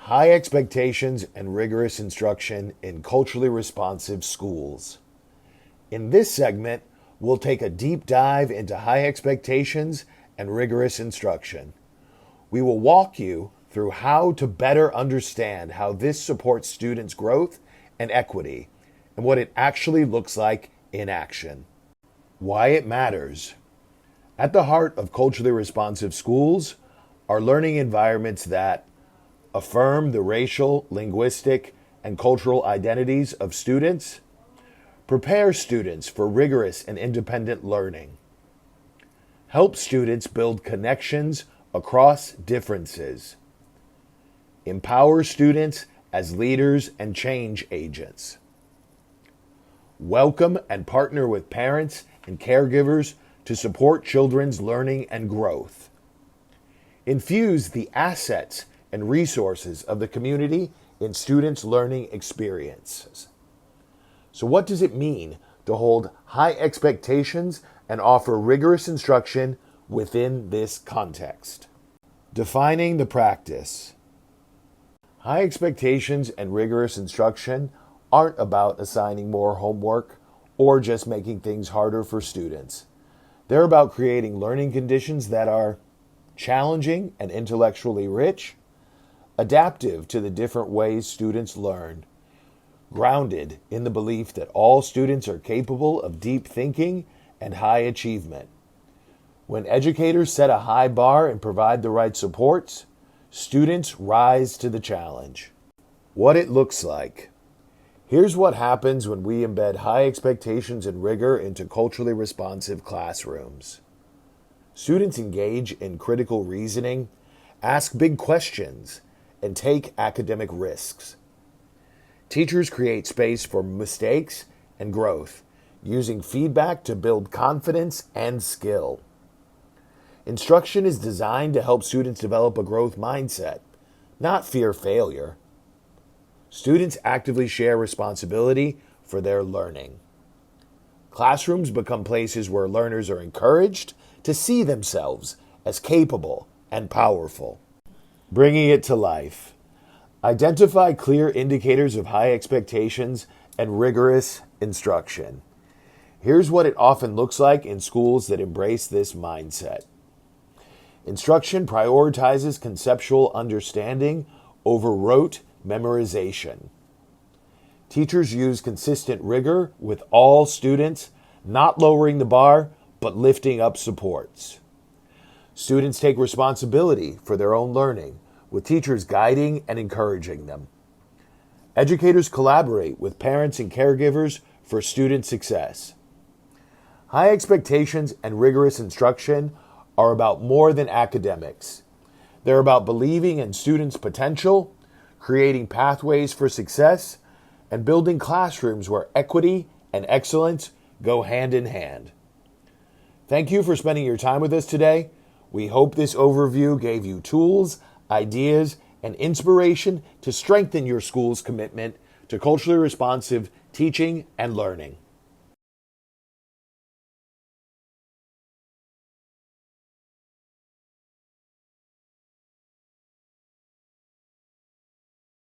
High expectations and rigorous instruction in culturally responsive schools. In this segment, we'll take a deep dive into high expectations and rigorous instruction. We will walk you through how to better understand how this supports students' growth and equity and what it actually looks like in action. Why it matters. At the heart of culturally responsive schools are learning environments that affirm the racial, linguistic, and cultural identities of students, prepare students for rigorous and independent learning, help students build connections across differences, empower students as leaders and change agents, welcome and partner with parents and caregivers to support children's learning and growth, infuse the assets and resources of the community in students' learning experiences. So what does it mean to hold high expectations and offer rigorous instruction within this context? Defining the practice. High expectations and rigorous instruction aren't about assigning more homework or just making things harder for students. They're about creating learning conditions that are challenging and intellectually rich, adaptive to the different ways students learn, grounded in the belief that all students are capable of deep thinking and high achievement. When educators set a high bar and provide the right supports, students rise to the challenge. What it looks like. Here's what happens when we embed high expectations and rigor into culturally responsive classrooms. Students engage in critical reasoning, ask big questions, and take academic risks. Teachers create space for mistakes and growth, using feedback to build confidence and skill. Instruction is designed to help students develop a growth mindset, not fear failure. Students actively share responsibility for their learning. Classrooms become places where learners are encouraged to see themselves as capable and powerful. Bringing it to life. Identify clear indicators of high expectations and rigorous instruction. Here's what it often looks like in schools that embrace this mindset. Instruction prioritizes conceptual understanding over rote memorization. Teachers use consistent rigor with all students, not lowering the bar, but lifting up supports. Students take responsibility for their own learning, with teachers guiding and encouraging them. Educators collaborate with parents and caregivers for student success. High expectations and rigorous instruction are about more than academics. They're about believing in students' potential, creating pathways for success, and building classrooms where equity and excellence go hand in hand. Thank you for spending your time with us today. We hope this overview gave you tools, ideas, and inspiration to strengthen your school's commitment to culturally responsive teaching and learning.